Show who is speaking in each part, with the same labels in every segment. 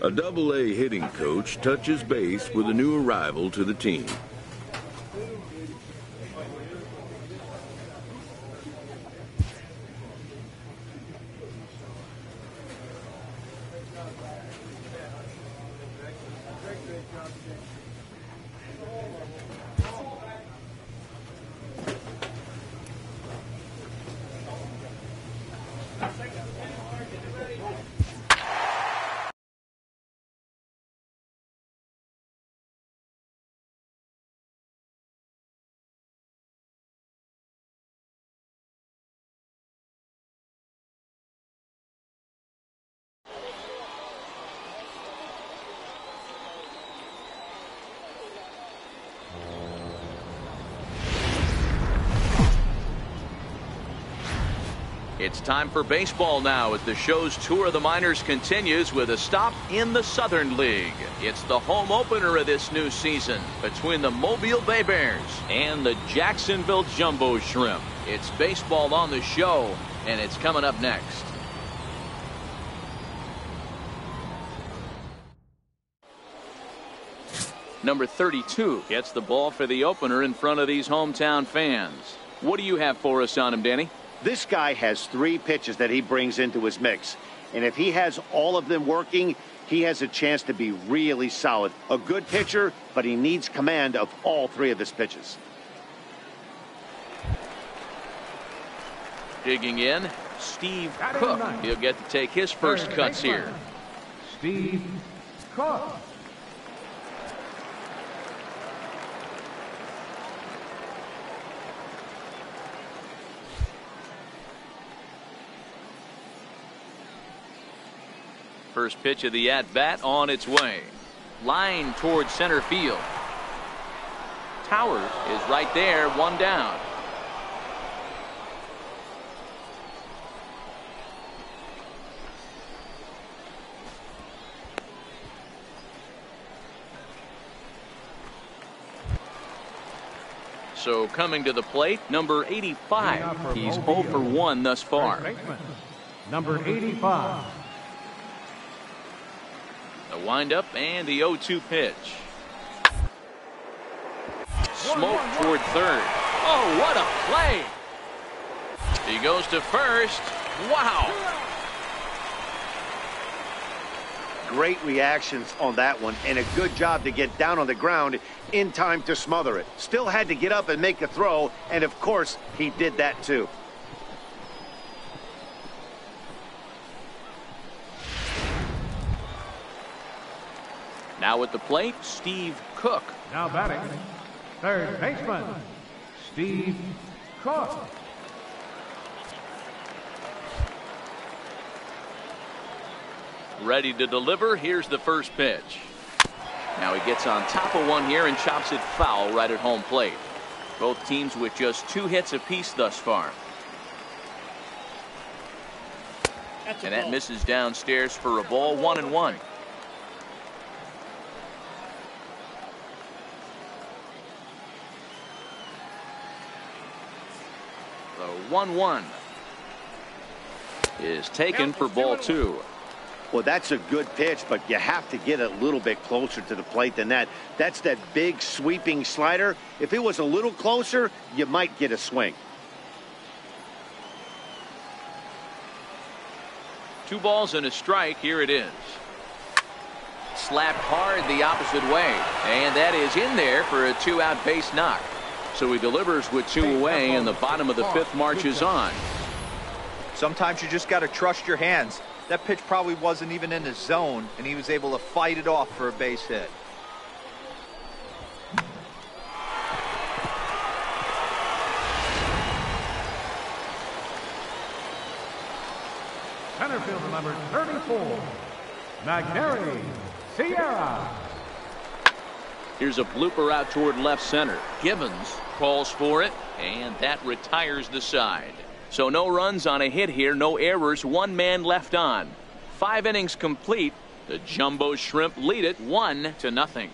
Speaker 1: A Double-A hitting coach touches base with a new arrival to the team.
Speaker 2: It's time for baseball now as the show's tour of the minors continues with a stop in the Southern League. It's the home opener of this new season between the Mobile Bay Bears and the Jacksonville Jumbo Shrimp. It's baseball on the show, and it's coming up next. Number 32 gets the ball for the opener in front of these hometown fans. What do you have for us on him, Danny?
Speaker 3: This guy has 3 pitches that he brings into his mix. And if he has all of them working, he has a chance to be really solid. A good pitcher, but he needs command of all 3 of his pitches.
Speaker 2: Digging in, Steve Cook. He'll get to take his first cuts here.
Speaker 4: Steve Cook.
Speaker 2: First pitch of the at-bat on its way. Line towards center field. Towers is right there, 1 down. So coming to the plate, number 85. He's 0 for 1 thus far.
Speaker 4: Number 85.
Speaker 2: The windup and the 0-2 pitch. Smoke toward third. Oh, what a play! He goes to first. Wow!
Speaker 3: Great reactions on that one, and a good job to get down on the ground in time to smother it. Still had to get up and make a throw, and of course, he did that too.
Speaker 2: Now at the plate, Steve Cook.
Speaker 4: Now batting, third baseman, Steve Cook.
Speaker 2: Ready to deliver. Here's the first pitch. Now he gets on top of one here and chops it foul right at home plate. Both teams with just 2 hits apiece thus far. And that misses downstairs for a ball, 1-1. The 1-1 is taken for ball 2.
Speaker 3: Well, that's a good pitch, but you have to get a little bit closer to the plate than that. That's that big sweeping slider. If it was a little closer, you might get a swing.
Speaker 2: 2 balls and a strike. Here it is. Slapped hard the opposite way, and that is in there for a 2-out base knock. So he delivers with 2 away, and the bottom of the 5th marches on.
Speaker 5: Sometimes you just got to trust your hands. That pitch probably wasn't even in the zone, and he was able to fight it off for a base hit.
Speaker 4: Center fielder number 34, McNary Sierra.
Speaker 2: Here's a blooper out toward left center. Gibbons calls for it, and that retires the side. So no runs on a hit here, no errors, 1 man left on. 5 innings complete. The Jumbo Shrimp lead it 1-0.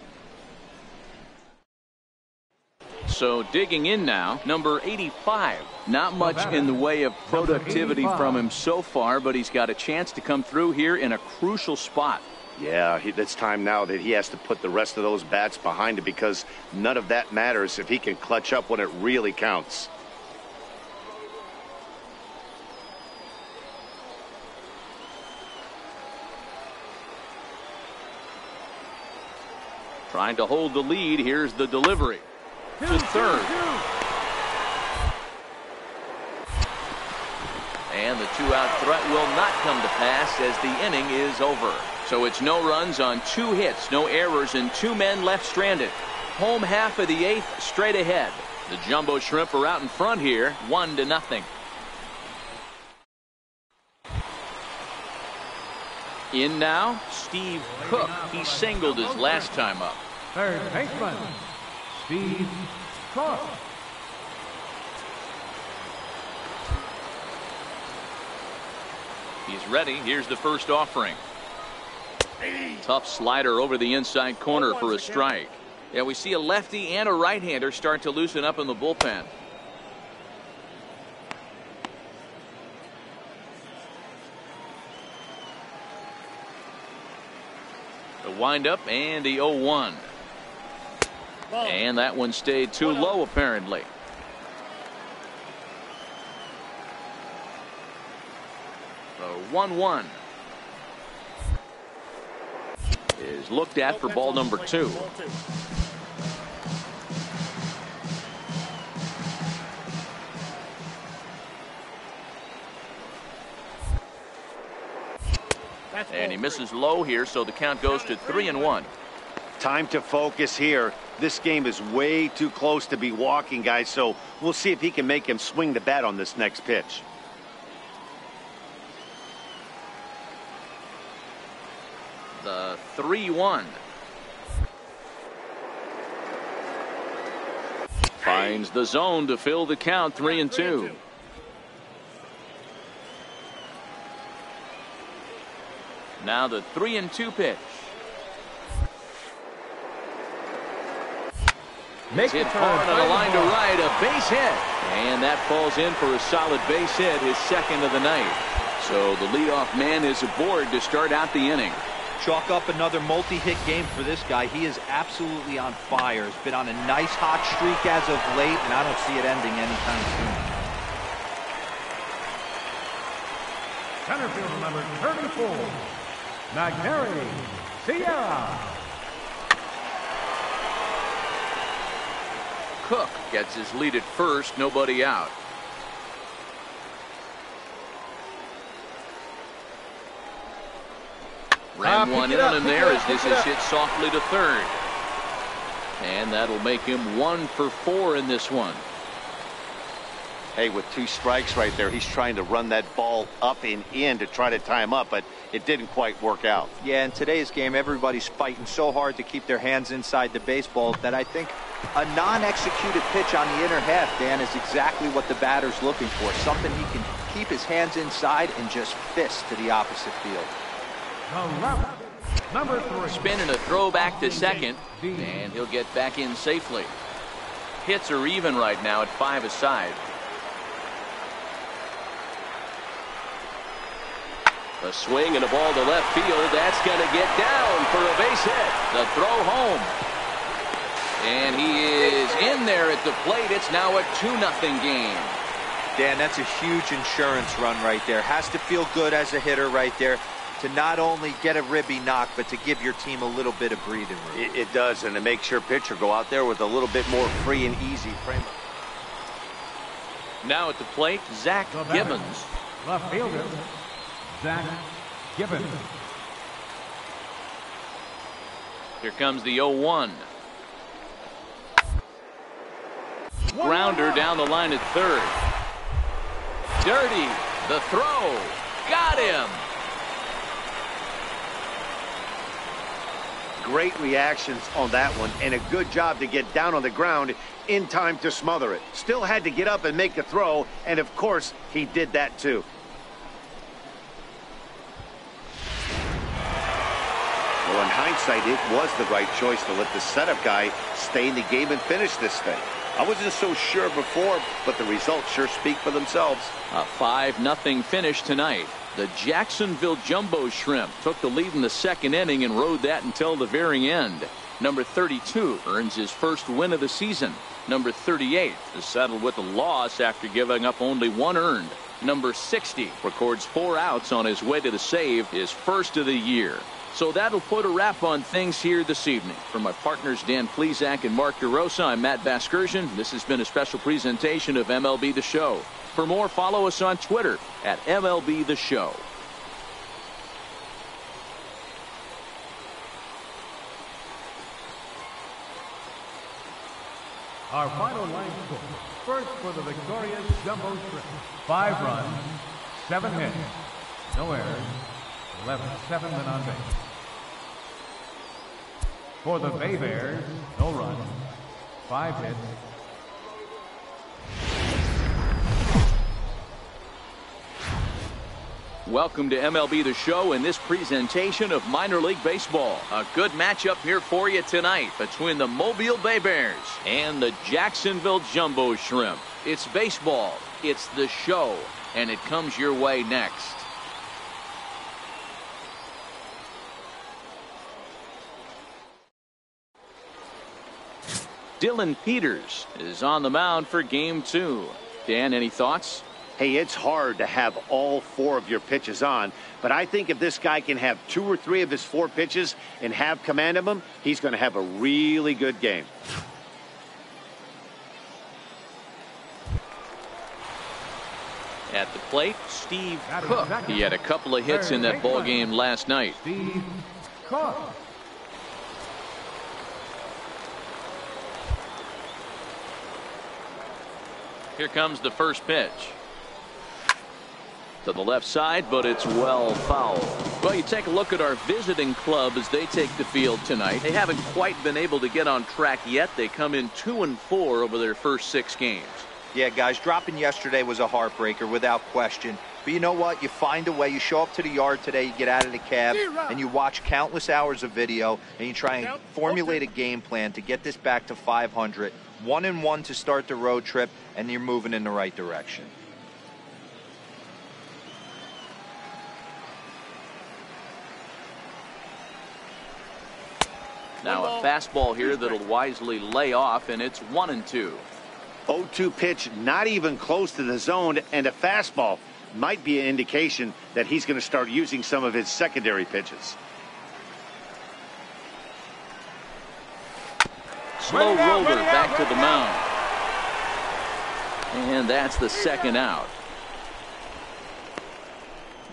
Speaker 2: So digging in now, number 85. Not much in the way of productivity from him so far, but he's got a chance to come through here in a crucial spot.
Speaker 3: Yeah, it's time now that he has to put the rest of those bats behind him, because none of that matters if he can clutch up when it really counts.
Speaker 2: Trying to hold the lead. Here's the delivery to third. And the two-out threat will not come to pass as the inning is over. So it's no runs on 2 hits, no errors, and 2 men left stranded. Home half of the 8th straight ahead. The Jumbo Shrimp are out in front here, 1-0. In now, Steve Cook. He singled his last time up.
Speaker 4: Third baseman, Steve Cook.
Speaker 2: He's ready. Here's the first offering. Tough slider over the inside corner for a strike. Yeah, we see a lefty and a right-hander start to loosen up in the bullpen. The windup and the 0-1. And that one stayed too low, apparently. The 1-1 is looked at for ball number 2. And he misses low here, so the count goes to 3-1.
Speaker 3: Time to focus here. This game is way too close to be walking, guys, so we'll see if he can make him swing the bat on this next pitch.
Speaker 2: The 3-1. Finds the zone to fill the count, 3-2. Now the 3-2 pitch. It's hit hard on a line to right, a base hit. And that falls in for a solid base hit, his second of the night. So the leadoff man is aboard to start out the inning.
Speaker 5: Chalk up another multi-hit game for this guy. He is absolutely on fire. He's been on a nice hot streak as of late, and I don't see it ending anytime soon.
Speaker 4: Center fielder number 34, McNary Sierra.
Speaker 2: Cook gets his lead at first, nobody out. Ran one in on him there as this is hit softly to third. And that'll make him 1 for 4 in this one.
Speaker 3: Hey, with 2 strikes right there, he's trying to run that ball up and in to try to tie him up, but it didn't quite work out.
Speaker 5: Yeah, in today's game, everybody's fighting so hard to keep their hands inside the baseball that I think a non-executed pitch on the inner half, Dan, is exactly what the batter's looking for. Something he can keep his hands inside and just fist to the opposite field.
Speaker 4: Number 3.
Speaker 2: Spinning a throw back to second, and he'll get back in safely. Hits are even right now at 5 aside. A swing and a ball to left field. That's going to get down for a base hit. The throw home. And he is in there at the plate. It's now a 2-0 game.
Speaker 5: Dan, that's a huge insurance run right there. Has to feel good as a hitter right there to not only get a ribby knock, but to give your team a little bit of breathing room.
Speaker 3: It does, and it makes your pitcher go out there with a little bit more free and easy frame.
Speaker 2: Now at the plate, Zach Gibbons.
Speaker 4: Left fielder, Zach Gibbons.
Speaker 2: Here comes the 0-1. Grounder down the line at third. Dirty. The throw. Got him.
Speaker 3: Great reactions on that one, and a good job to get down on the ground in time to smother it. Still had to get up and make the throw, and of course, he did that too. Well, in hindsight, it was the right choice to let the setup guy stay in the game and finish this thing. I wasn't so sure before, but the results sure speak for themselves.
Speaker 2: A 5-0 finish tonight. The Jacksonville Jumbo Shrimp took the lead in the second inning and rode that until the very end. Number 32 earns his first win of the season. Number 38 is settled with a loss after giving up only one earned. Number 60 records 4 outs on his way to the save, his first of the year. So that'll put a wrap on things here this evening. For my partners Dan Plesac and Mark DeRosa, I'm Matt Vasgersian. This has been a special presentation of MLB The Show. For more, follow us on Twitter at MLB The Show.
Speaker 4: Our final line score. First for the victorious Jumbo Shrimp. 5 runs, 7 hits, no errors, 7 men on base. For the Bay Bears, no runs, 5 hits.
Speaker 2: Welcome to MLB The Show in this presentation of minor league baseball. A good matchup here for you tonight between the Mobile Bay Bears and the Jacksonville Jumbo Shrimp. It's baseball, it's the show, and it comes your way next. Dylan Peters is on the mound for game 2. Dan, any thoughts?
Speaker 3: Hey, it's hard to have all 4 of your pitches on, but I think if this guy can have 2 or 3 of his 4 pitches and have command of them, he's going to have a really good game.
Speaker 2: At the plate, Steve Cook. He had a couple of hits in that ball game last night.
Speaker 4: Steve Cook.
Speaker 2: Here comes the first pitch. To the left side, but it's well foul. Well, you take a look at our visiting club as they take the field tonight. They haven't quite been able to get on track yet. They come in 2-4 over their first 6 games.
Speaker 5: Yeah, guys, dropping yesterday was a heartbreaker without question. But you know what? You find a way. You show up to the yard today, you get out of the cab, and you watch countless hours of video, and you try and formulate a game plan to get this back to 500. 1-1 to start the road trip, and you're moving in the right direction.
Speaker 2: Now a fastball here that'll wisely lay off, and it's 1-2.
Speaker 3: 0-2 pitch, not even close to the zone, and a fastball might be an indication that he's going to start using some of his secondary pitches.
Speaker 2: Slow roller back to the mound. And that's the second out.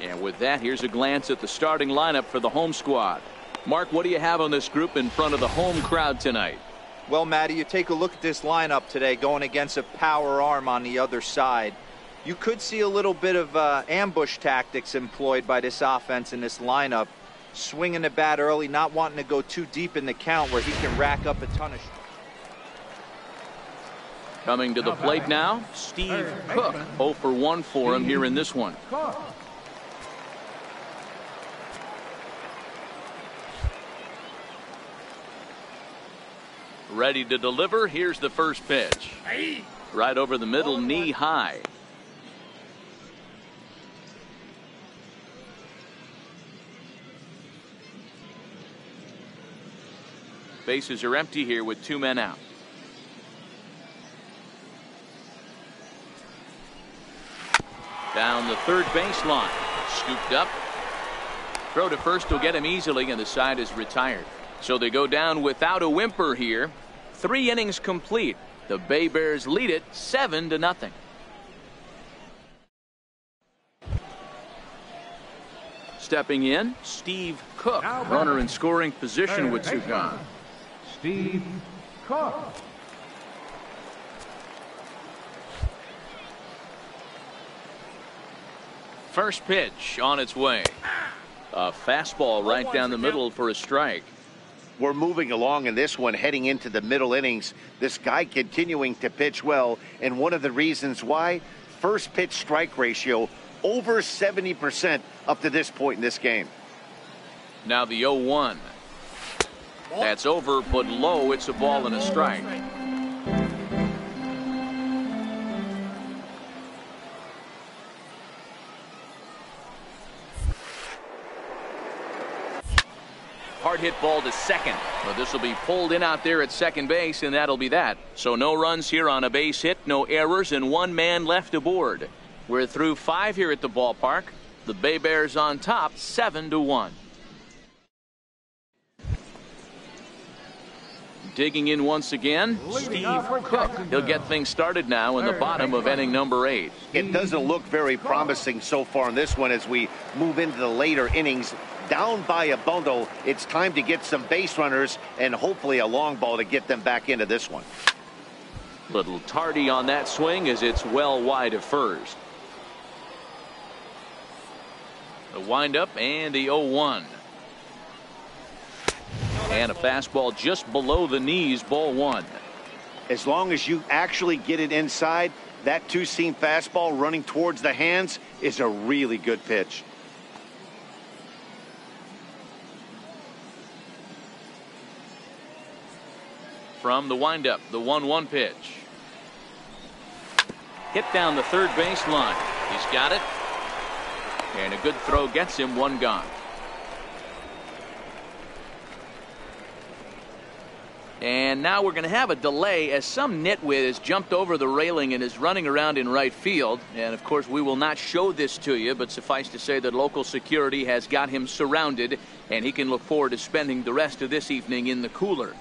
Speaker 2: And with that, here's a glance at the starting lineup for the home squad. Mark, what do you have on this group in front of the home crowd tonight?
Speaker 5: Well, Matty, you take a look at this lineup today going against a power arm on the other side. You could see a little bit of ambush tactics employed by this offense in this lineup. Swinging the bat early, not wanting to go too deep in the count where he can rack up a ton of...
Speaker 2: Coming to the plate now, Steve Cook. 0 for 1 for him here in this one. Ready to deliver. Here's the first pitch. Right over the middle, knee high. Bases are empty here with 2 men out. Down the third baseline. Scooped up. Throw to first will get him easily, and the side is retired. So they go down without a whimper here. 3 innings complete. The Bay Bears lead it 7-0. Stepping in, Steve Cook. Runner in scoring position with 2 gone.
Speaker 4: Steve Cook.
Speaker 2: First pitch on its way. A fastball right down the middle for a strike.
Speaker 3: We're moving along in this one, heading into the middle innings. This guy continuing to pitch well, and one of the reasons why, first pitch strike ratio over 70% up to this point in this game.
Speaker 2: Now the 0-1. That's over, but low. It's a ball and a strike. hard hit ball to second. But this will be pulled in out there at second base, and that'll be that. So no runs here on a base hit, no errors, and one man left aboard. We're through 5 here at the ballpark. The Bay Bears on top, 7-1. Digging in once again, Steve Cook. He'll get things started now in the bottom of inning number 8.
Speaker 3: It doesn't look very promising so far in this one as we move into the later innings. Down by a bundle, it's time to get some base runners and hopefully a long ball to get them back into this one.
Speaker 2: Little tardy on that swing as it's well wide of first. The windup and the 0-1. And a fastball just below the knees, ball 1.
Speaker 3: As long as you actually get it inside, that two-seam fastball running towards the hands is a really good pitch.
Speaker 2: From the windup, the 1-1 pitch. Hit down the third base line. He's got it. And a good throw gets him, one gone. And now we're going to have a delay as some nitwit has jumped over the railing and is running around in right field. And of course we will not show this to you, but suffice to say that local security has got him surrounded and he can look forward to spending the rest of this evening in the cooler.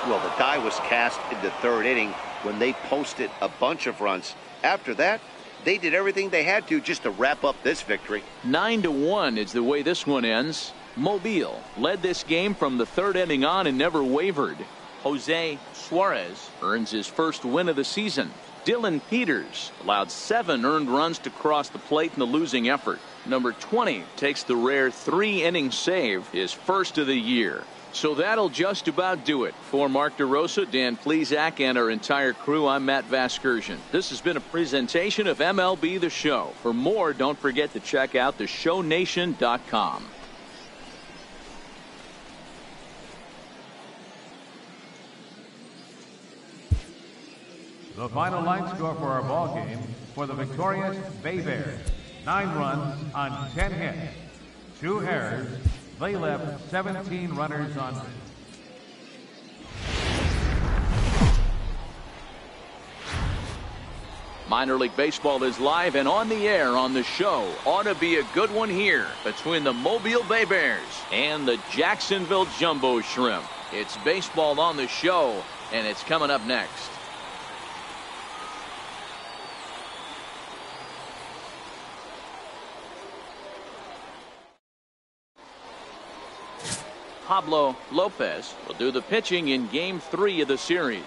Speaker 3: Well, the die was cast in the third inning when they posted a bunch of runs. After that, they did everything they had to just to wrap up this victory.
Speaker 2: 9-1 is the way this one ends. Mobile led this game from the third inning on and never wavered. Jose Suarez earns his first win of the season. Dylan Peters allowed 7 earned runs to cross the plate in the losing effort. Number 20 takes the rare 3-inning save, his first of the year. So that'll just about do it. For Mark DeRosa, Dan Plesac, and our entire crew, I'm Matt Vasgersian. This has been a presentation of MLB The Show. For more, don't forget to check out theshownation.com.
Speaker 4: The final line score for our ball game for the victorious Bay Bears: 9 runs on 10 hits, 2 errors. They left 17 runners on base.
Speaker 2: Minor League Baseball is live and on the air on the show. Ought to be a good one here between the Mobile Bay Bears and the Jacksonville Jumbo Shrimp. It's baseball on the show, and it's coming up next. Pablo Lopez will do the pitching in Game 3 of the series.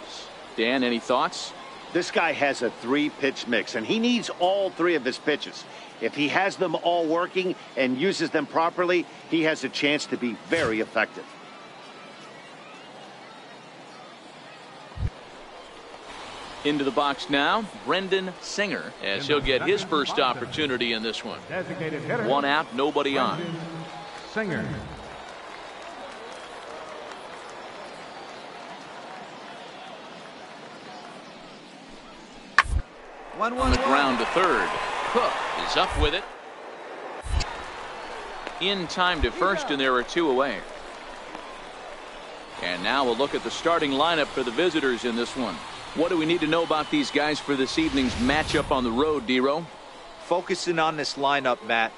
Speaker 2: Dan, any thoughts?
Speaker 3: This guy has a 3-pitch mix, and he needs all 3 of his pitches. If he has them all working and uses them properly, he has a chance to be very effective.
Speaker 2: Into the box now, Brendan Singer, as he'll get his first opportunity in this one. 1 out, nobody on.
Speaker 4: Singer.
Speaker 2: On the ground to third. Cook is up with it. In time to first, and there are 2 away. And now we'll look at the starting lineup for the visitors in this one. What do we need to know about these guys for this evening's matchup on the road, Dero?
Speaker 5: Focusing on this lineup, Matt.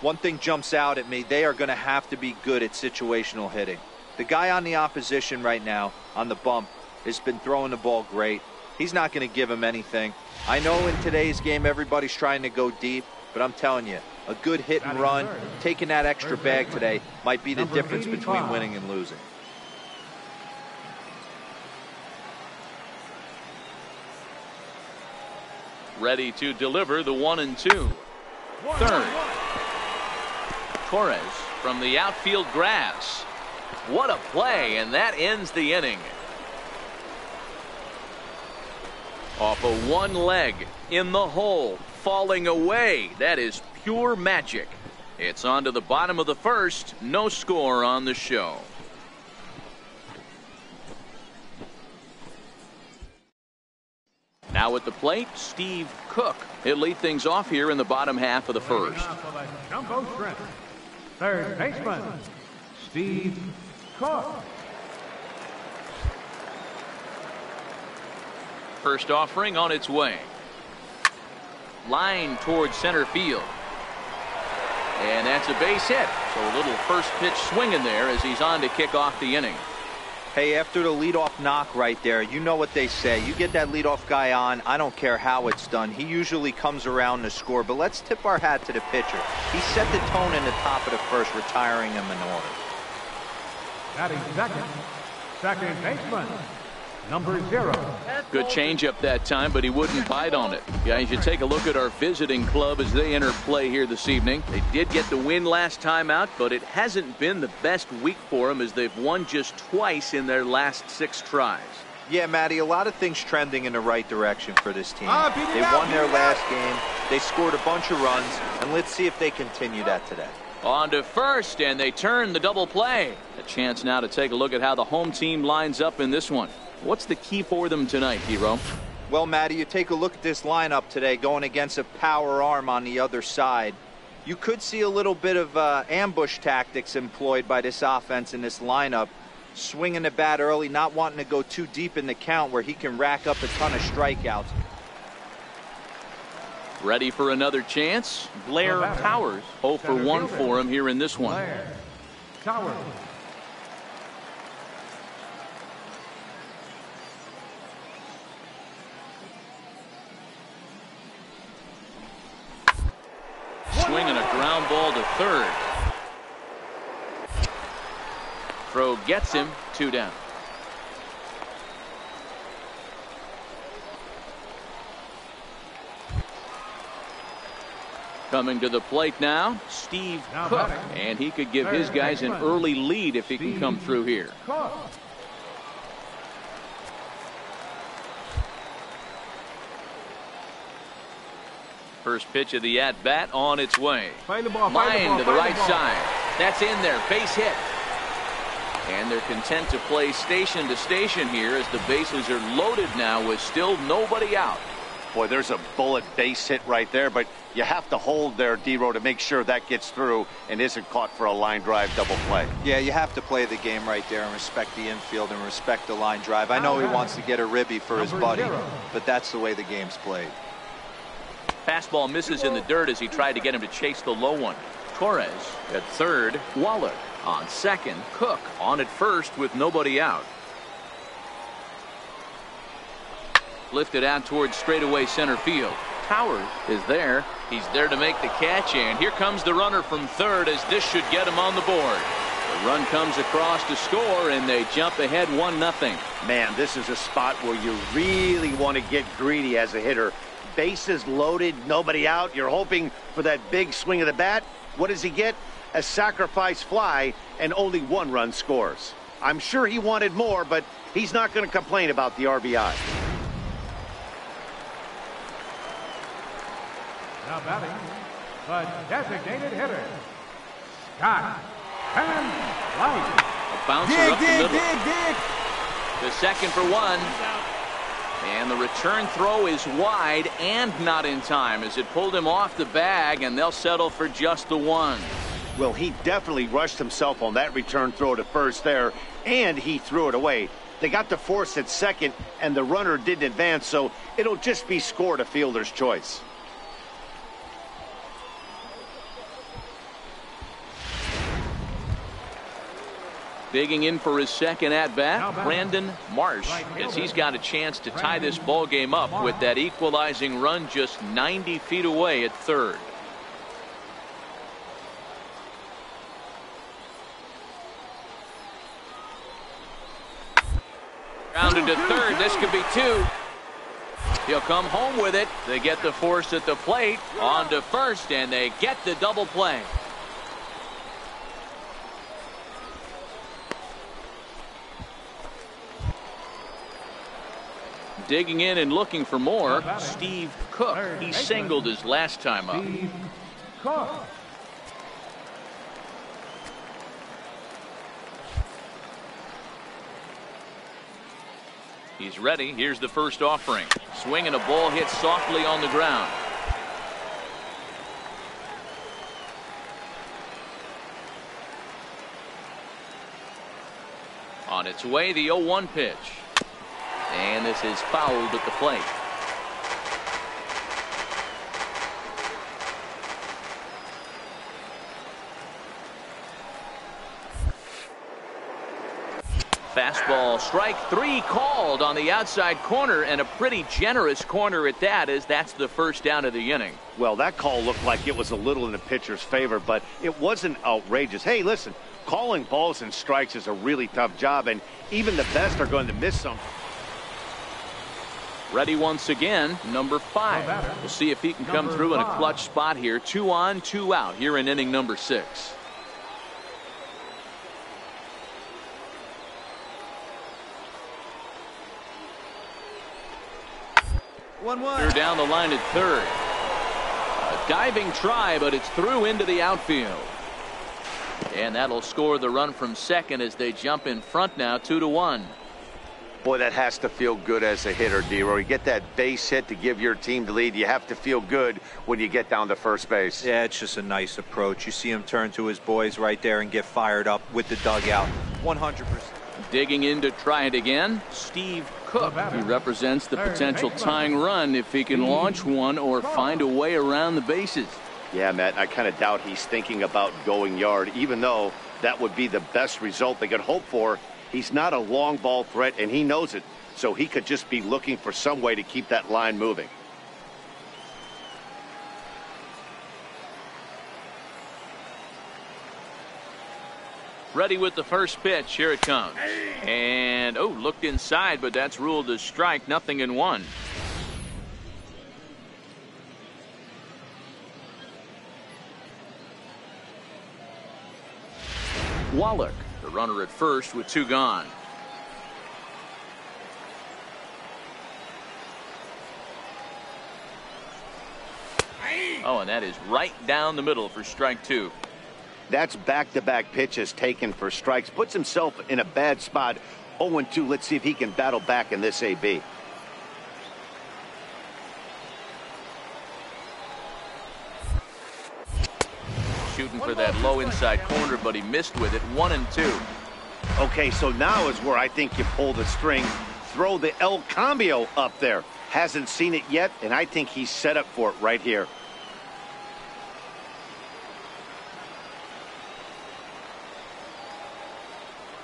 Speaker 5: One thing jumps out at me. They are going to have to be good at situational hitting. The guy on the opposition right now on the bump has been throwing the ball great. He's not going to give him anything. I know in today's game everybody's trying to go deep, but I'm telling you, a good hit and run, taking that extra bag today might be the difference between winning and losing.
Speaker 2: Ready to deliver the 1-2. Third. Torres from the outfield grass. What a play, and that ends the inning. Off of one leg, in the hole, falling away. That is pure magic. It's on to the bottom of the first. No score on the show. Now at the plate, Steve Cook. He'll lead things off here in the bottom half of the first.
Speaker 4: Jumbo shrimp. Third baseman, Steve Cook.
Speaker 2: First offering on its way. Line towards center field. And that's a base hit. So a little first pitch swing in there as he's on to kick off the inning.
Speaker 5: Hey, after the leadoff knock right there, you know what they say. You get that leadoff guy on, I don't care how it's done. He usually comes around to score. But let's tip our hat to the pitcher. He set the tone in the top of the first, retiring him in order.
Speaker 4: Batting second baseman, number 0.
Speaker 2: Good changeup that time, but he wouldn't bite on it. Guys, you take a look at our visiting club as they enter play here this evening. They did get the win last time out, but it hasn't been the best week for them as they've won just twice in their last 6 tries.
Speaker 5: Yeah, Matty, a lot of things trending in the right direction for this team. They won their last game. They scored a bunch of runs, and let's see if they continue that today.
Speaker 2: On to first, and they turn the double play. A chance now to take a look at how the home team lines up in this one. What's the key for them tonight, Hero?
Speaker 5: Well, Matty, you take a look at this lineup today going against a power arm on the other side. You could see a little bit of ambush tactics employed by this offense in this lineup. Swinging the bat early, not wanting to go too deep in the count where he can rack up a ton of strikeouts.
Speaker 2: Ready for another chance? Blair Towers. 0 for 1 for him here in this one.
Speaker 4: Blair Towers.
Speaker 2: Swinging a ground ball to third. Throw gets him. 2 down. Coming to the plate now, Steve Cook, and he could give his guys an early lead if he can come through here. First pitch of the at-bat on its way. Line to the right side. That's in there. Base hit. And they're content to play station to station here as the bases are loaded now with still nobody out.
Speaker 3: Boy, there's a bullet base hit right there, but you have to hold there, D-Row, to make sure that gets through and isn't caught for a line drive double play.
Speaker 5: Yeah, you have to play the game right there and respect the infield and respect the line drive. I know he wants to get a ribby for his buddy, but that's the way the game's played.
Speaker 2: Fastball misses in the dirt as he tried to get him to chase the low one. Torres at third. Waller on second. Cook on at first with nobody out. Lifted out towards straightaway center field. Towers is there. He's there to make the catch, and here comes the runner from third as this should get him on the board. The run comes across to score, and they jump ahead 1-0.
Speaker 3: Man, this is a spot where you really want to get greedy as a hitter. Bases loaded, nobody out. You're hoping for that big swing of the bat. What does he get? A sacrifice fly, and only 1 run scores. I'm sure he wanted more, but he's not going to complain about the RBI.
Speaker 4: Now batting, the designated hitter, Scott Van Light.
Speaker 2: A bouncer up the middle. The second for 1. And the return throw is wide and not in time as it pulled him off the bag, and they'll settle for just the 1.
Speaker 3: Well, he definitely rushed himself on that return throw to first there, and he threw it away. They got the force at second, and the runner didn't advance, so it'll just be scored a fielder's choice.
Speaker 2: Digging in for his second at-bat, Brandon Marsh, as he's got a chance to tie this ball game up with that equalizing run just 90 feet away at third. Grounded to third. This could be 2. He'll come home with it. They get the force at the plate. On to first, and they get the double play. Digging in and looking for more, Steve Cook. He singled his last time up.
Speaker 4: Steve Cook.
Speaker 2: He's ready. Here's the first offering. Swing and a ball hit softly on the ground. On its way, the 0-1 pitch. And this is fouled at the plate. Fastball, strike three called on the outside corner, and a pretty generous corner at that, as that's the first down of the inning.
Speaker 3: Well, that call looked like it was a little in the pitcher's favor, but it wasn't outrageous. Hey, listen, calling balls and strikes is a really tough job, and even the best are going to miss some.
Speaker 2: Ready once again, number 5. We'll see if he can come through in a clutch spot here. 2 on, 2 out here in inning number 6. They're down the line at third. A diving try, but it's through into the outfield. And that'll score the run from second as they jump in front now, 2-1.
Speaker 3: Boy, that has to feel good as a hitter, D-Roy. You get that base hit to give your team the lead. You have to feel good when you get down to first base.
Speaker 5: Yeah, it's just a nice approach. You see him turn to his boys right there and get fired up with the dugout. 100%.
Speaker 2: Digging in to try it again, Steve Cook. He represents the potential tying run if he can launch one or find a way around the bases.
Speaker 3: Yeah, Matt, I kind of doubt he's thinking about going yard, even though that would be the best result they could hope for. He's not a long ball threat, and he knows it, so he could just be looking for some way to keep that line moving.
Speaker 2: Ready with the first pitch. Here it comes. And, looked inside, but that's ruled a strike. 0-1. Wallach, the runner at first with 2 gone. Oh, and that is right down the middle for strike 2.
Speaker 3: That's back-to-back pitches taken for strikes. Puts himself in a bad spot. 0-2. Let's see if he can battle back in this AB.
Speaker 2: Shooting for that low inside corner, but he missed with it. 1-2.
Speaker 3: Okay, so now is where I think you pull the string. Throw the El Cambio up there. Hasn't seen it yet, and I think he's set up for it right here.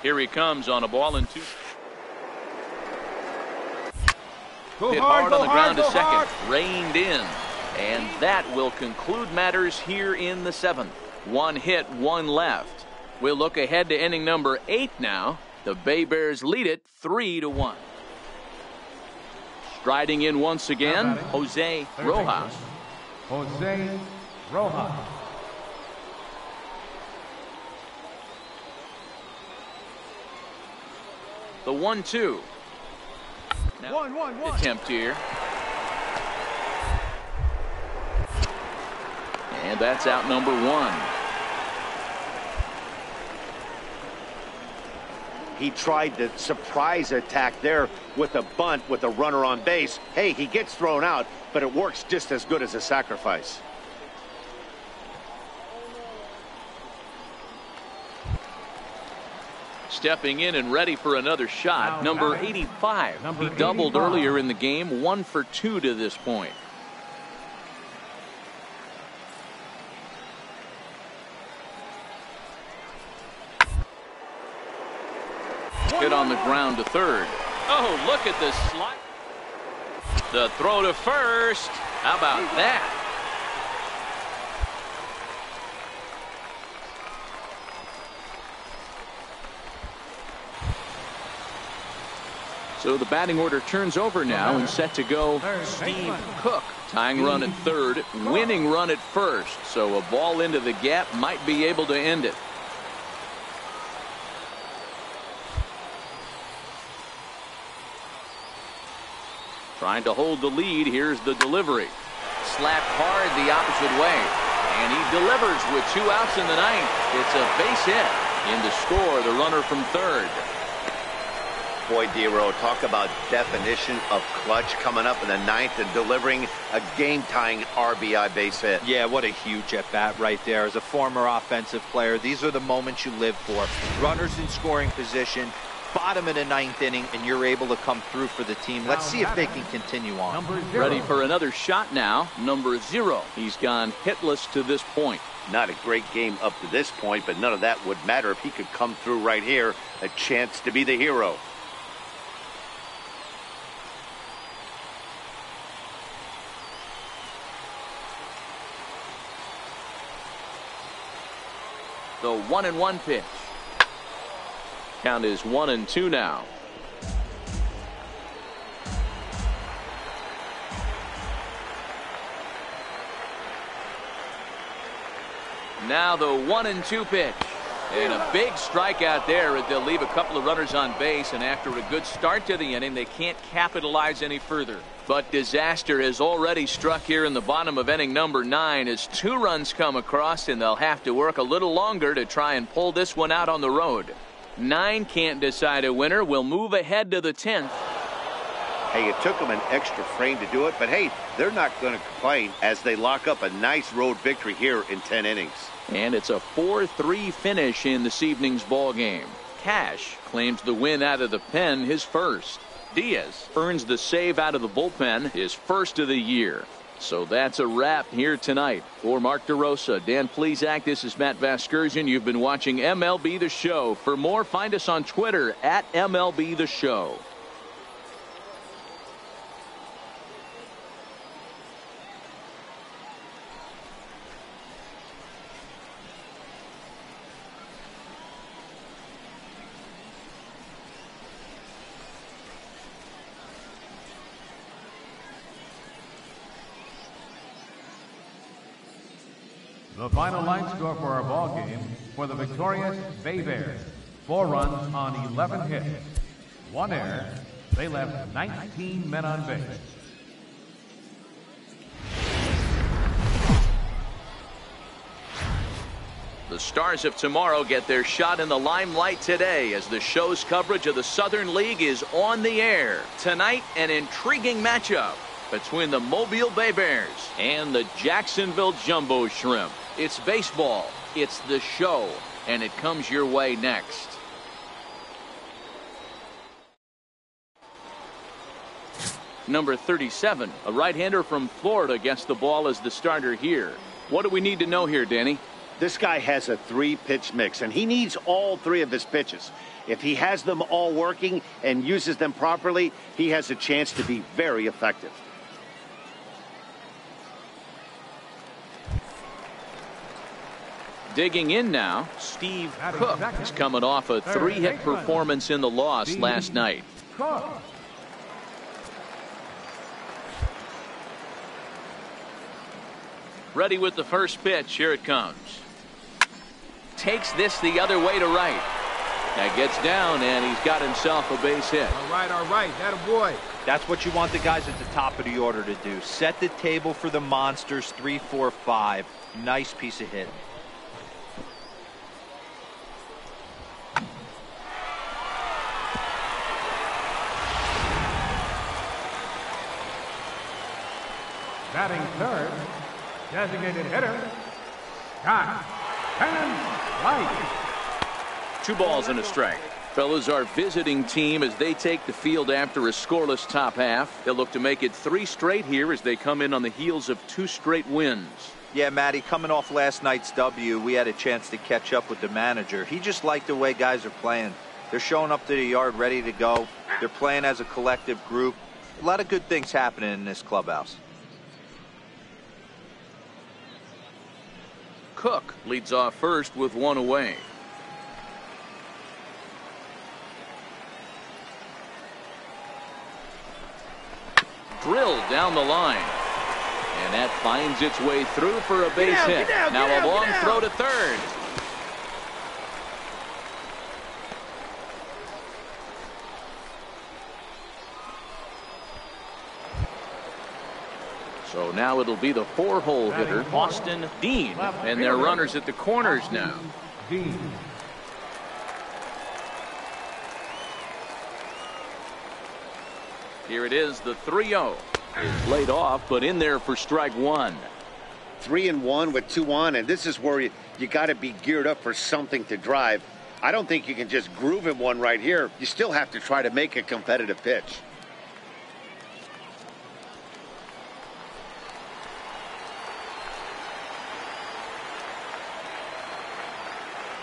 Speaker 2: Here he comes on a ball and 2. Hit hard on the ground to second. Reined in. And that will conclude matters here in the 7th. 1 hit, 1 left. We'll look ahead to inning number 8 now. The Bay Bears lead it 3-1. Striding in once again, Jose Rojas.
Speaker 4: Jose Rojas.
Speaker 2: The 1-2. Now,
Speaker 5: 1-1-1.
Speaker 2: attempt here. And that's out number 1.
Speaker 3: He tried the surprise attack there with a bunt with a runner on base. Hey, he gets thrown out, but it works just as good as a sacrifice.
Speaker 2: Stepping in and ready for another shot, number 85. He doubled earlier in the game, 1 for 2 to this point. Hit on the ground to third. Oh, look at this slide. The throw to first. How about that? So the batting order turns over now and set to go Steve Cook. Tying run at third, winning run at first. So a ball into the gap might be able to end it. Trying to hold the lead. Here's the delivery. Slapped hard the opposite way. And he delivers with 2 outs in the 9th. It's a base hit. In to score the runner from third.
Speaker 3: Boy, Dero, talk about definition of clutch coming up in the ninth and delivering a game-tying RBI base hit.
Speaker 5: Yeah, what a huge at-bat right there. As a former offensive player, these are the moments you live for. Runners in scoring position, bottom of the ninth inning, and you're able to come through for the team. Let's see if they can continue on.
Speaker 2: Ready for another shot now. Number 0. He's gone hitless to this point.
Speaker 3: Not a great game up to this point, but none of that would matter if he could come through right here. A chance to be the hero.
Speaker 2: The 1-1 pitch. Count is 1-2 now. Now the 1-2 pitch. And a big strikeout there as they'll leave a couple of runners on base, and after a good start to the inning, they can't capitalize any further. But disaster has already struck here in the bottom of inning number 9 as 2 runs come across, and they'll have to work a little longer to try and pull this one out on the road. 9 can't decide a winner. We'll move ahead to the 10th.
Speaker 3: Hey, it took them an extra frame to do it, but hey, they're not going to complain as they lock up a nice road victory here in 10 innings.
Speaker 2: And it's a 4-3 finish in this evening's ball game. Cash claims the win out of the pen, his first. Diaz earns the save out of the bullpen, his first of the year. So that's a wrap here tonight. For Mark DeRosa, Dan Plesac, this is Matt Vasgersian. You've been watching MLB The Show. For more, find us on Twitter at MLB The Show.
Speaker 4: The final line score for our ball game for the victorious Bay Bears. 4 runs on 11 hits. 1 error. They left 19 men on base.
Speaker 2: The Stars of tomorrow get their shot in the limelight today as the show's coverage of the Southern League is on the air. Tonight, an intriguing matchup between the Mobile Bay Bears and the Jacksonville Jumbo Shrimp. It's baseball, it's the show, and it comes your way next. Number 37, a right-hander from Florida, gets the ball as the starter here. What do we need to know here, Danny?
Speaker 3: This guy has a 3-pitch mix, and he needs all 3 of his pitches. If he has them all working and uses them properly, he has a chance to be very effective.
Speaker 2: Digging in now, Steve Cook is coming off a 3-hit performance in the loss last night. Ready with the first pitch. Here it comes. Takes this the other way to right. That gets down, and he's got himself a base hit.
Speaker 6: All right. That a boy.
Speaker 5: That's what you want the guys at the top of the order to do. Set the table for the monsters. 3, 4, 5. Nice piece of hitting.
Speaker 4: Batting third, designated hitter, Scott Light.
Speaker 2: 2 balls and a strike. Fellas, our visiting team as they take the field after a scoreless top half. They'll look to make it 3 straight here as they come in on the heels of 2 straight wins.
Speaker 5: Yeah, Matty, coming off last night's W, we had a chance to catch up with the manager. He just liked the way guys are playing. They're showing up to the yard ready to go. They're playing as a collective group. A lot of good things happening in this clubhouse.
Speaker 2: Cook leads off first with 1 away. Drilled down the line. And that finds its way through for a base hit. Now a long throw to third. So now it'll be the 4-hole hitter, Austin Dean, and their runners at the corners now. Here it is, the 3-0. It's laid off, but in there for strike one.
Speaker 3: 3-1 with 2 on, and this is where you got to be geared up for something to drive. I don't think you can just groove him one right here. You still have to try to make a competitive pitch.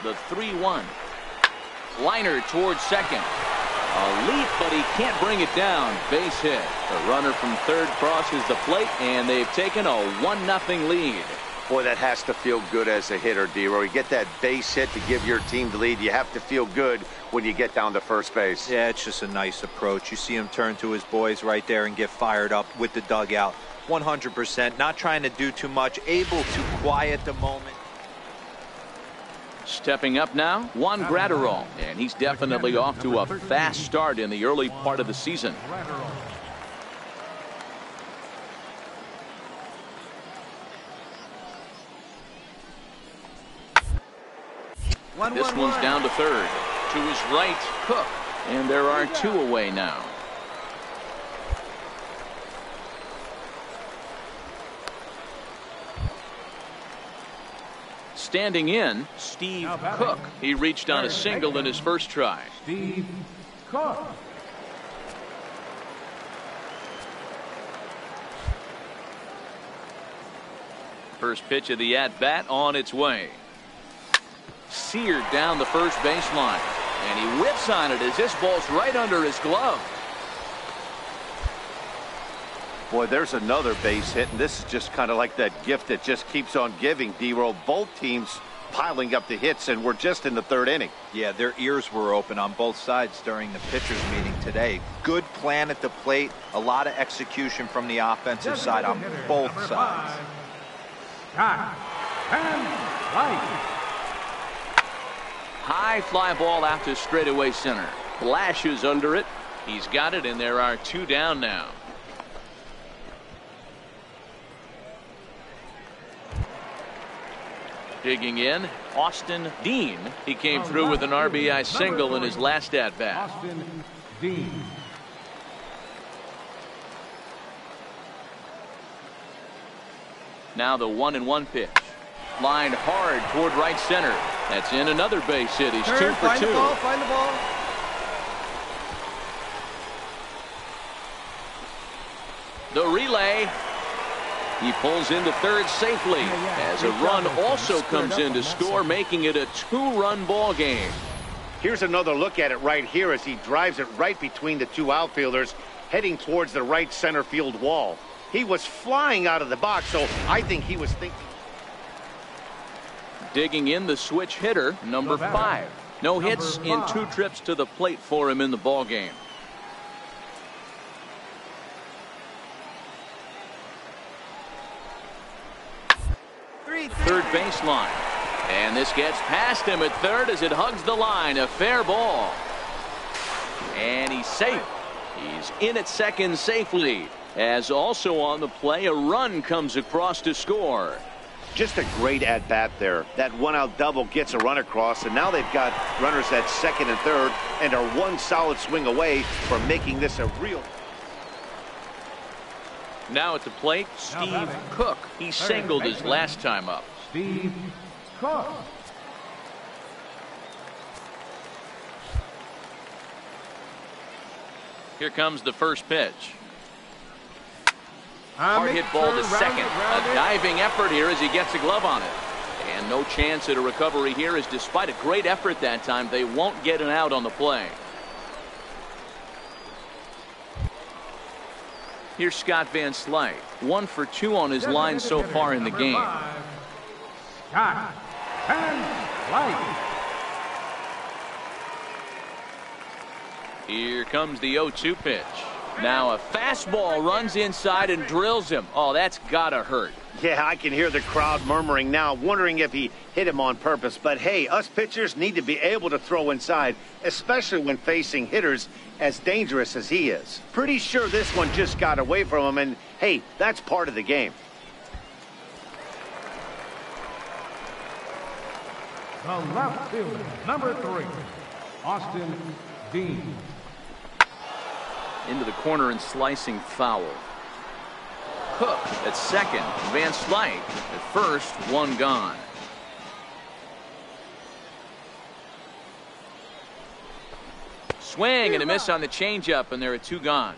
Speaker 2: The 3-1. Liner towards second. A leap, but he can't bring it down. Base hit. The runner from third crosses the plate, and they've taken a 1-0 lead.
Speaker 3: Boy, that has to feel good as a hitter, D-Roy. You get that base hit to give your team the lead. You have to feel good when you get down to first base.
Speaker 5: Yeah, it's just a nice approach. You see him turn to his boys right there and get fired up with the dugout. 100%. Not trying to do too much. Able to quiet the moment.
Speaker 2: Stepping up now, Juan Gratterall, and he's definitely off to a fast start in the early part of the season. This one's down to third. To his right, Cook, and there are 2 away now. Standing in, Steve Cook. He reached on a single in his first try.
Speaker 4: Steve Cook.
Speaker 2: First pitch of the at-bat on its way. Seared down the first baseline. And he whips on it as this ball's right under his glove.
Speaker 3: Boy, there's another base hit, and this is just kind of like that gift that just keeps on giving, D-Roll. Both teams piling up the hits, and we're just in the 3rd inning.
Speaker 5: Yeah, their ears were open on both sides during the pitchers meeting today. Good plan at the plate. A lot of execution from the offensive side on both sides.
Speaker 2: High fly ball out to straightaway center. Flashes under it. He's got it, and there are 2 down now. Digging in, Austin Dean. He came through with an RBI single in his last at-bat.
Speaker 4: Austin Dean.
Speaker 2: Now the 1-1 pitch. Lined hard toward right center. That's in another base hit. He's 2 for 2.
Speaker 5: Find the ball, find the ball.
Speaker 2: The relay. He pulls into third safely as a run also comes in to score, making it a 2-run ball game.
Speaker 3: Here's another look at it right here as he drives it right between the 2 outfielders, heading towards the right center field wall. He was flying out of the box, so I think he was thinking.
Speaker 2: Digging in, the switch hitter, number 5. No hits in 2 trips to the plate for him in the ball game. Third baseline. And this gets past him at third as it hugs the line. A fair ball. And he's safe. He's in at second safely. As also on the play, a run comes across to score.
Speaker 3: Just a great at-bat there. That 1-out double gets a run across, and now they've got runners at second and third and are 1 solid swing away from making this a real.
Speaker 2: Now at the plate, Steve Cook. He singled his last time up.
Speaker 4: Steve Cook.
Speaker 2: Here comes the first pitch. Hard hit ball to second. A diving effort here as he gets a glove on it. And no chance at a recovery here, as despite a great effort that time, they won't get an out on the play. Here's Scott Van Slyke. 1 for 2 on his line so far in the game.
Speaker 4: Scott Van Slyke.
Speaker 2: Here comes the 0-2 pitch. Now a fastball runs inside and drills him. Oh, that's gotta hurt.
Speaker 3: Yeah, I can hear the crowd murmuring now, wondering if he hit him on purpose. But hey, us pitchers need to be able to throw inside, especially when facing hitters as dangerous as he is. Pretty sure this one just got away from him, and hey, that's part of the game.
Speaker 4: The left fielder, number 3, Austin Dean.
Speaker 2: into the corner and slicing foul. Cook at second. Van Slyke at first. One gone. Swing and a miss on the changeup, and there are two gone.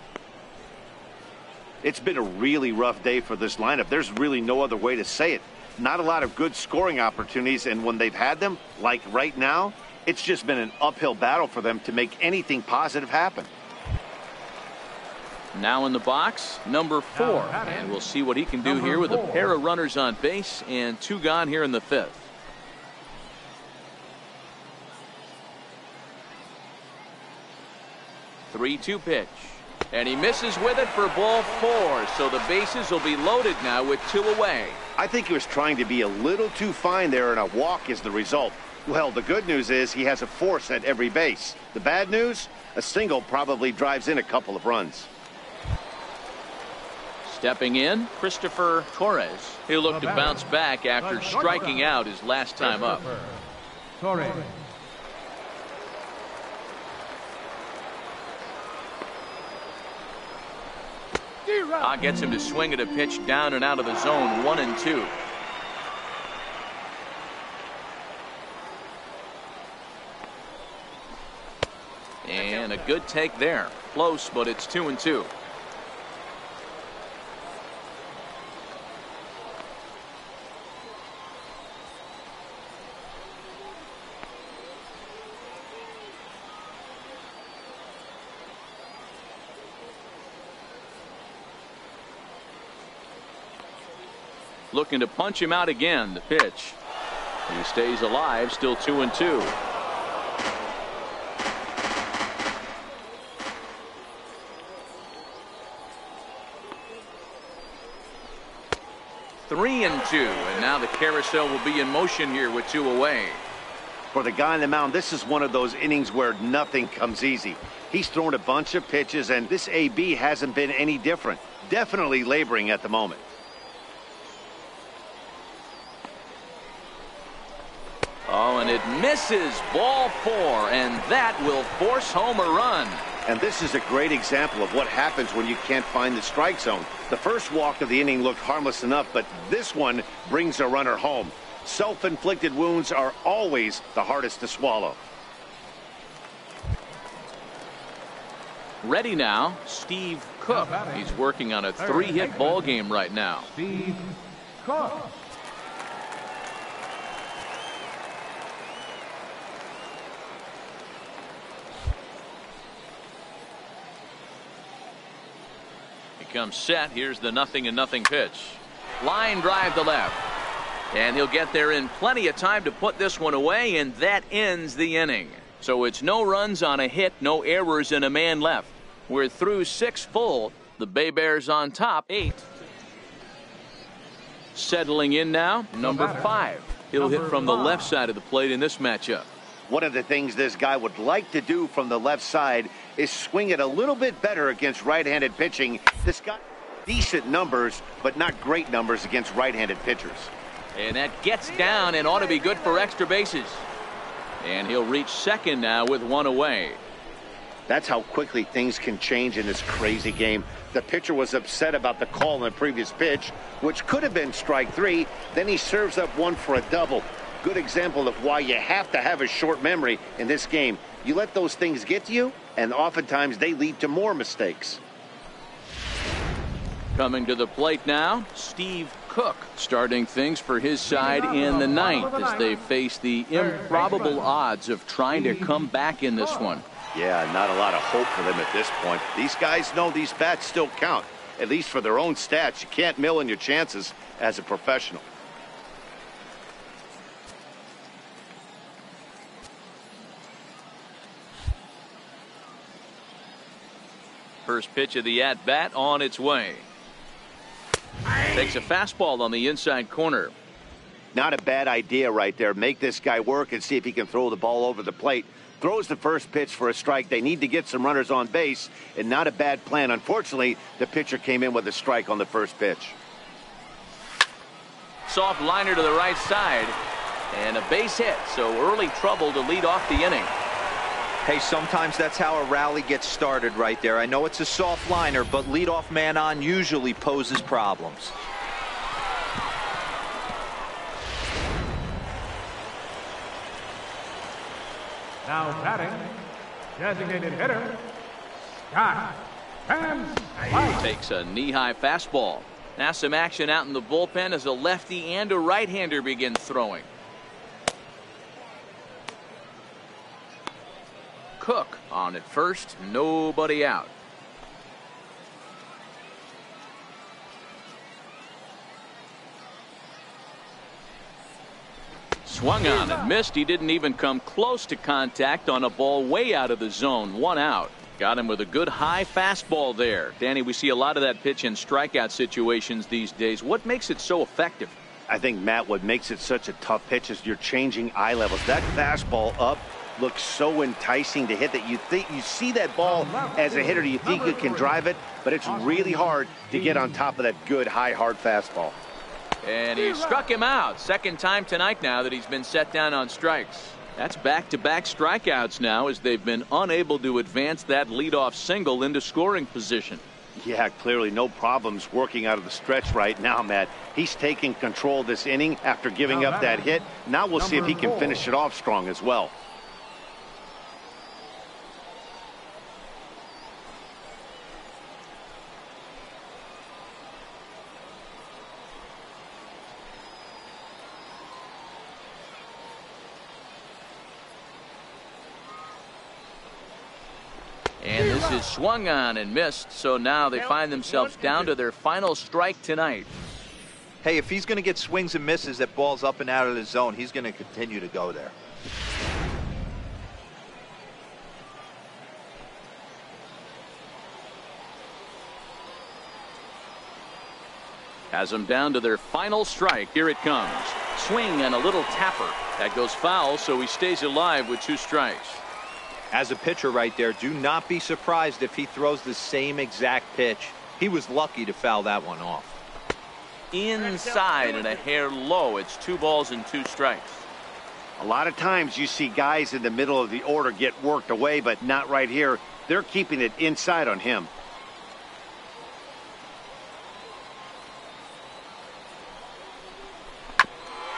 Speaker 3: It's been a really rough day for this lineup. There's really no other way to say it. Not a lot of good scoring opportunities, and when they've had them, like right now, it's just been an uphill battle for them to make anything positive happen.
Speaker 2: Now in the box, number 4, and we'll see what he can do here with a pair of runners on base and two gone here in the 5th. Three-two pitch, and he misses with it for ball 4. So the bases will be loaded now with 2 away.
Speaker 3: I think he was trying to be a little too fine there, and a walk is the result. Well, the good news is he has a force at every base. The bad news, a single probably drives in a couple of runs.
Speaker 2: Stepping in, Christopher Torres. He'll look to bounce back after striking out his last time up.
Speaker 4: Torres.
Speaker 2: Gets him to swing at a pitch down and out of the zone. 1-2. And a good take there. Close, but it's 2-2. Looking to punch him out again. The pitch. He stays alive. Still 2-2. Three and 2, and now the carousel will be in motion here with 2 away.
Speaker 3: For the guy on the mound, this is one of those innings where nothing comes easy. He's thrown a bunch of pitches, and this AB hasn't been any different. Definitely laboring at the moment.
Speaker 2: Oh, and it misses. Ball 4, and that will force home a run.
Speaker 3: And this is a great example of what happens when you can't find the strike zone. The first walk of the inning looked harmless enough, but this one brings a runner home. Self-inflicted wounds are always the hardest to swallow.
Speaker 2: Ready now, Steve Cook. He's working on a 3-hit ball game right now.
Speaker 4: Steve Cook.
Speaker 2: Comes set. Here's the 0-0 pitch. Line drive to left, and he'll get there in plenty of time to put this one away, and that ends the inning. So it's no runs on a hit, no errors, and a man left. We're through 6 full. The Bay Bears on top, 8. Settling in now, number 5. He'll hit from the left side of the plate in this matchup.
Speaker 3: One of the things this guy would like to do from the left side is swing it a little bit better against right-handed pitching. This guy decent numbers, but not great numbers against right-handed pitchers.
Speaker 2: And that gets down and ought to be good for extra bases. And he'll reach second now with 1 away.
Speaker 3: That's how quickly things can change in this crazy game. The pitcher was upset about the call on the previous pitch, which could have been strike 3. Then he serves up 1 for a double. Good example of why you have to have a short memory in this game. You let those things get to you, and oftentimes they lead to more mistakes.
Speaker 2: Coming to the plate now, Steve Cook starting things for his side in the 9th as they face the improbable odds of trying to come back in this one.
Speaker 3: Yeah, not a lot of hope for them at this point. These guys know these bats still count, at least for their own stats. You can't mill in your chances as a professional.
Speaker 2: First pitch of the at-bat on its way. Takes a fastball on the inside corner.
Speaker 3: Not a bad idea right there. Make this guy work and see if he can throw the ball over the plate. Throws the first pitch for a strike. They need to get some runners on base, and not a bad plan. Unfortunately, the pitcher came in with a strike on the first pitch.
Speaker 2: Soft liner to the right side, and a base hit, so early trouble to lead off the inning.
Speaker 5: Hey, sometimes that's how a rally gets started right there. I know it's a soft liner, but leadoff man on usually poses problems.
Speaker 4: Now batting, designated hitter, Scott.
Speaker 2: Takes a knee-high fastball. Now some action out in the bullpen as a lefty and a right-hander begin throwing. Cook on at first, nobody out. Swung on and missed. He didn't even come close to contact on a ball way out of the zone. 1 out. Got him with a good high fastball there. Danny, we see a lot of that pitch in strikeout situations these days. What makes it so effective?
Speaker 3: I think, Matt, what makes it such a tough pitch is you're changing eye levels. That fastball up looks so enticing to hit that you think you see that ball as a hitter, you think you can drive it, but it's really hard to get on top of that good high hard fastball.
Speaker 2: And he struck him out. Second time tonight now that he's been set down on strikes. That's back-to-back strikeouts now as they've been unable to advance that leadoff single into scoring position.
Speaker 3: Yeah, clearly no problems working out of the stretch right now, Matt. He's taking control of this inning after giving up that hit. Now we'll see if he can finish it off strong as well.
Speaker 2: And this is swung on and missed, so now they find themselves down to their final strike tonight.
Speaker 5: Hey, if he's going to get swings and misses that balls up and out of the zone, he's going to continue to go there.
Speaker 2: Has them down to their final strike. Here it comes. Swing and a little tapper. That goes foul, so he stays alive with 2 strikes.
Speaker 5: As a pitcher right there, do not be surprised if he throws the same exact pitch. He was lucky to foul that one off.
Speaker 2: Inside and a hair low. It's 2 balls and 2 strikes.
Speaker 3: A lot of times you see guys in the middle of the order get worked away, but not right here. They're keeping it inside on him.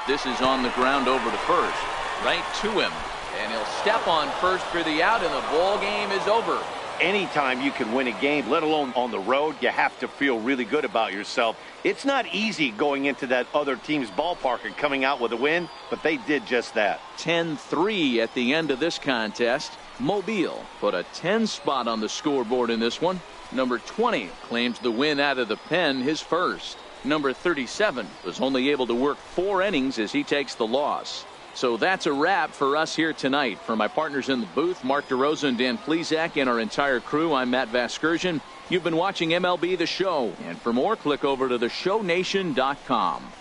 Speaker 2: This is on the ground over to first. Right to him. And he'll step on first for the out, and the ball game is over.
Speaker 3: Anytime you can win a game, let alone on the road, you have to feel really good about yourself. It's not easy going into that other team's ballpark and coming out with a win, but they did just that.
Speaker 2: 10-3 at the end of this contest. Mobile put a 10 spot on the scoreboard in this one. Number 20 claims the win out of the pen, his first. Number 37 was only able to work 4 innings as he takes the loss. So that's a wrap for us here tonight. For my partners in the booth, Mark DeRosa and Dan Plesac, and our entire crew, I'm Matt Vasgersian. You've been watching MLB The Show. And for more, click over to theshownation.com.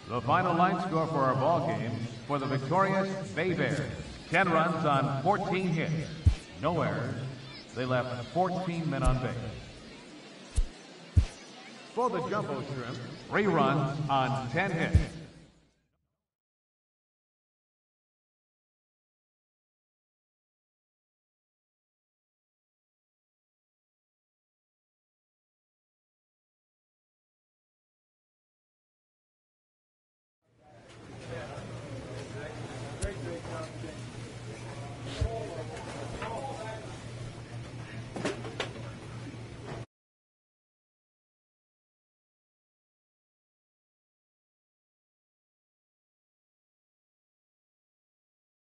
Speaker 4: The final line score for our ball game for the victorious Bay Bears. 10 runs on 14 hits. No errors. They left 14 men on base. For the Jumbo Shrimp, 3 runs on 10 hits.